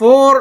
4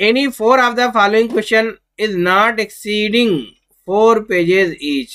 any 4 of the following question is not exceeding 4 pages each،